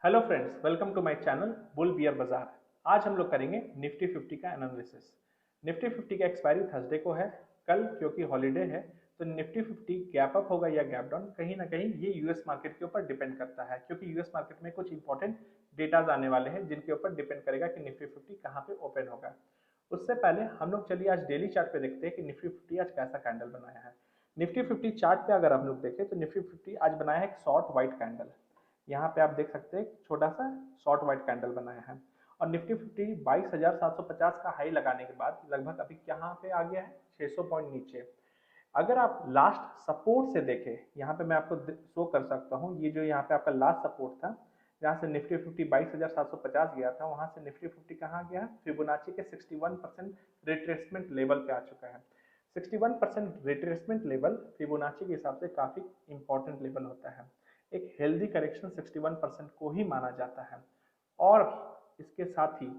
Hello friends, welcome to my channel bull bear Bazaar. आज हम लोग करेंगे निफ्टी 50 का एनालिसिस। निफ्टी 50 का एक्सपायरी थर्सडे को है कल, क्योंकि हॉलीडे है। तो निफ्टी 50 गैप अप होगा या गैप डाउन, कहीं ना कहीं ये यूएस मार्केट के ऊपर डिपेंड करता है, क्योंकि यूएस मार्केट में कुछ इंपॉर्टेंट डेटाज आने वाले हैं जिनके ऊपर डिपेंड करेगा कि निफ्टी 50 कहाँ पे ओपन होगा। उससे पहले हम लोग चलिए आज डेली चार्ट पे देखते हैं कि निफ्टी 50 आज कैसा कैंडल बनाया है। निफ्टी 50 चार्ट पे अगर हम लोग देखें तो निफ्टी 50 आज बनाया है एक शॉर्ट व्हाइट कैंडल। यहाँ पे आप देख सकते हैं छोटा सा शॉर्ट व्हाइट कैंडल बनाया है। और निफ्टी 50 22,750 का हाई लगाने के बाद लगभग अभी यहाँ पे आ गया है 600 पॉइंट नीचे। अगर आप लास्ट सपोर्ट से देखें, यहाँ पे मैं आपको शो कर सकता हूँ, ये जो यहाँ पे आपका लास्ट सपोर्ट था जहाँ से निफ्टी 50 22,750 गया था, वहां से निफ्टी 50 कहाँ गया है, फिबोनाची के 61% रिट्रेसमेंट लेवल पे आ चुका है। 61% रिट्रेसमेंट लेवल फिबोनाची के हिसाब से काफी इंपॉर्टेंट लेवल होता है। एक हेल्दी करेक्शन 61% को ही माना जाता है। और इसके साथ ही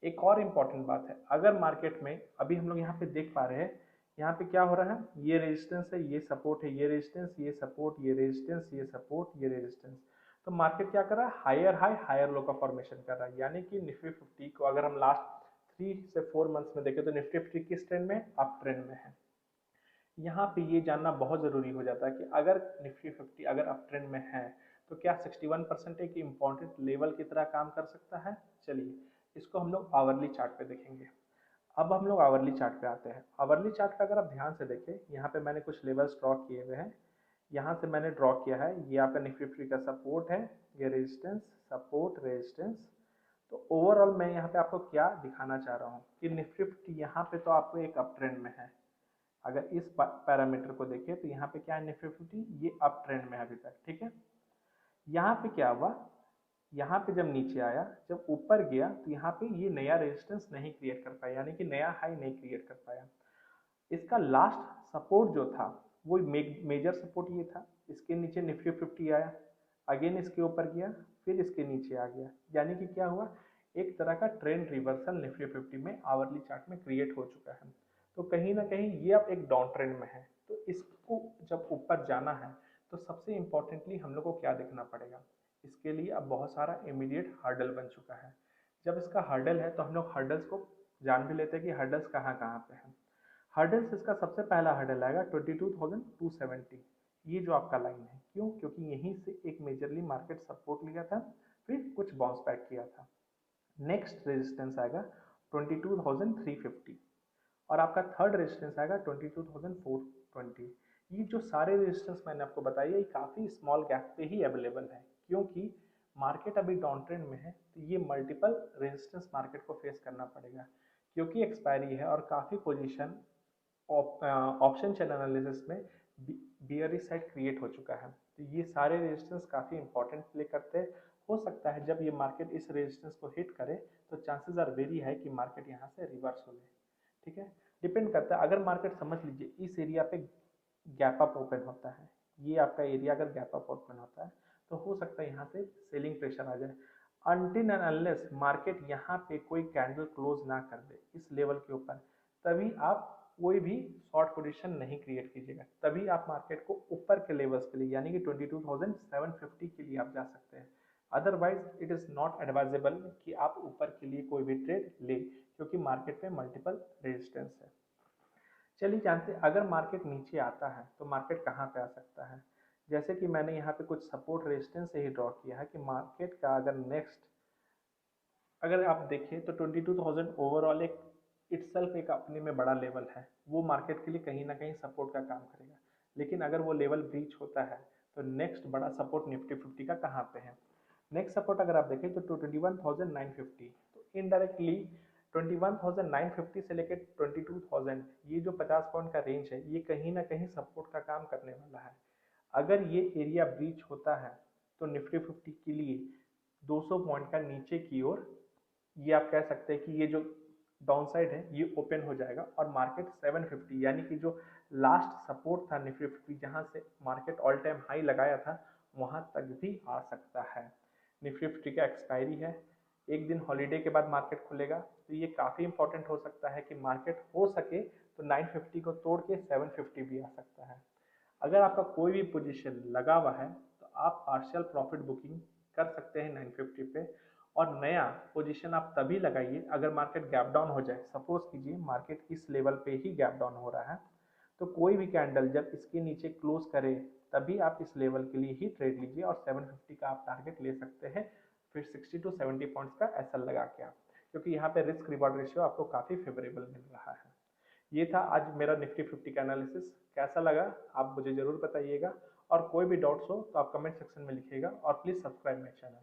एक और इम्पॉर्टेंट बात है, अगर मार्केट में अभी हम लोग यहाँ पे देख पा रहे हैं, यहाँ पे क्या हो रहा है, ये रेजिस्टेंस है, ये सपोर्ट है, ये रेजिस्टेंस, ये सपोर्ट, ये रेजिस्टेंस, ये सपोर्ट, ये रेजिस्टेंस। तो मार्केट क्या कर रहा है, हायर हाई हायर लो का फॉर्मेशन कर रहा है। यानी कि निफ्टी 50 को अगर हम लास्ट 3 से 4 मंथ्स में देखें तो निफ्टी 50 किस ट्रेंड में, अप ट्रेंड में है। यहाँ पे ये जानना बहुत ज़रूरी हो जाता है कि अगर निफ्टी 50 अगर अप ट्रेंड में है तो क्या 61% एक इम्पॉर्टेंट लेवल की तरह काम कर सकता है। चलिए इसको हम लोग आवरली चार्ट पे देखेंगे। अब हम लोग आवरली चार्ट पे आते हैं। आवरली चार्ट पे अगर आप ध्यान से देखें, यहाँ पे मैंने कुछ लेवल्स ड्रॉ किए हुए हैं। यहाँ से मैंने ड्रॉ किया है, ये आपका निफ्टी 50 का सपोर्ट है, ये रेजिस्टेंस, सपोर्ट, रेजिस्टेंस। तो ओवरऑल मैं यहाँ पे आपको क्या दिखाना चाह रहा हूँ कि निफ्टी 50 यहाँ पे तो आपको एक अप ट्रेंड में है। अगर इस पैरामीटर को देखें तो यहाँ पे क्या है, निफ्टी 50 ये अप ट्रेंड में है अभी तक, ठीक है। यहाँ पे क्या हुआ, यहाँ पे जब नीचे आया, जब ऊपर गया तो यहाँ पे ये नया रेजिस्टेंस नहीं क्रिएट कर पाया, यानी कि नया हाई नहीं क्रिएट कर पाया। इसका लास्ट सपोर्ट जो था वो मेजर सपोर्ट ये था। इसके नीचे निफ्टी 50 आया, अगेन इसके ऊपर गया, फिर इसके नीचे आ गया। यानी कि क्या हुआ, एक तरह का ट्रेंड रिवर्सल निफ्टी 50 में आवरली चार्ट में क्रिएट हो चुका है। तो कहीं ना कहीं ये अब एक डाउन ट्रेंड में है। तो इसको जब ऊपर जाना है तो सबसे इम्पोर्टेंटली हम लोग को क्या देखना पड़ेगा, इसके लिए अब बहुत सारा इमीडिएट हर्डल बन चुका है। जब इसका हर्डल है तो हम लोग हर्डल्स को जान भी लेते हैं कि हर्डल्स कहाँ कहाँ पे हैं। हर्डल्स, इसका सबसे पहला हर्डल आएगा 22,270। ये जो आपका लाइन है, क्यों, क्योंकि यहीं से एक मेजरली मार्केट सपोर्ट लिया था, फिर कुछ बाउंस बैक किया था। नेक्स्ट रेजिस्टेंस आएगा 22,350 और आपका थर्ड रेजिस्टेंस आएगा 22,420। ये जो सारे रेजिस्टेंस मैंने आपको बताया ये काफ़ी स्मॉल गैप पे ही अवेलेबल है, क्योंकि मार्केट अभी डाउन ट्रेंड में है। तो ये मल्टीपल रेजिस्टेंस मार्केट को फेस करना पड़ेगा, क्योंकि एक्सपायरी है और काफ़ी पोजीशन ऑप्शन चैन एनालिसिस में बियरिश साइड क्रिएट हो चुका है। तो ये सारे रेजिस्टेंस काफ़ी इंपॉर्टेंट प्ले करते हैं। हो सकता है जब ये मार्केट इस रेजिस्टेंस को हिट करे तो चांसेस आर वेरी है कि मार्केट यहाँ से रिवर्स हो जाए, ठीक है। डिपेंड करता है, अगर मार्केट समझ लीजिए इस एरिया पे गैप अप ओपन होता है, ये आपका एरिया अगर गैप अप ओपन होता है तो हो सकता है यहाँ से सेलिंग प्रेशर आ जाए। अनटिल एंड अनलेस मार्केट यहाँ पे कोई कैंडल क्लोज ना कर दे इस लेवल के ऊपर, तभी आप कोई भी शॉर्ट पोजीशन नहीं क्रिएट कीजिएगा। तभी आप मार्केट को ऊपर के लेवल्स के लिए यानी कि 22,750 के लिए आप जा सकते हैं। Otherwise it is not advisable कि आप ऊपर के लिए कोई भी ट्रेड ले, क्योंकि मार्केट में मल्टीपल रेजिस्टेंस है। चलिए जानते हैं, अगर मार्केट नीचे आता है तो मार्केट कहाँ पे आ सकता है। जैसे कि मैंने यहाँ पे कुछ सपोर्ट रेजिस्टेंस से ही ड्रॉ किया है कि मार्केट का अगर नेक्स्ट अगर आप देखें तो 22,000 ओवरऑल एक इटसेल्फ एक अपने में बड़ा लेवल है, वो मार्केट के लिए कहीं ना कहीं सपोर्ट का काम करेगा। लेकिन अगर वो लेवल ब्रीच होता है तो नेक्स्ट बड़ा सपोर्ट निफ्टी 50 का कहाँ पे है। नेक्स्ट सपोर्ट अगर आप देखें तो 21,950। तो इनडायरेक्टली 21,950 से लेकर 22,000, ये जो 50 पॉइंट का रेंज है ये कहीं ना कहीं सपोर्ट का काम करने वाला है। अगर ये एरिया ब्रीच होता है तो निफ्टी 50 के लिए 200 पॉइंट का नीचे की ओर, ये आप कह सकते हैं कि ये जो डाउन साइड है ये ओपन हो जाएगा और मार्केट 750 यानी कि जो लास्ट सपोर्ट था निफ्टी 50 जहां से मार्केट ऑल टाइम हाई लगाया था वहां तक भी आ सकता है। निफ्टी 50 का एक्सपायरी है, एक दिन हॉलीडे के बाद मार्केट खुलेगा, तो ये काफ़ी इंपॉर्टेंट हो सकता है कि मार्केट हो सके तो 950 को तोड़ के 750 भी आ सकता है। अगर आपका कोई भी पोजीशन लगा हुआ है तो आप पार्शियल प्रॉफिट बुकिंग कर सकते हैं 950 पे। और नया पोजीशन आप तभी लगाइए अगर मार्केट गैप डाउन हो जाए। सपोज कीजिए मार्केट इस लेवल पे ही गैप डाउन हो रहा है, तो कोई भी कैंडल जब इसके नीचे क्लोज करे तभी आप इस लेवल के लिए ही ट्रेड लीजिए और 750 का आप टारगेट ले सकते हैं, फिर 60 टू 70 पॉइंट्स का एसएल लगा के आप, क्योंकि यहाँ पे रिस्क रिवॉर्ड रेशियो आपको काफ़ी फेवरेबल मिल रहा है। ये था आज मेरा निफ्टी 50 का एनालिसिस। कैसा लगा आप मुझे ज़रूर बताइएगा, और कोई भी डाउट्स हो तो आप कमेंट सेक्शन में लिखिएगा, और प्लीज़ सब्सक्राइब माई चैनल।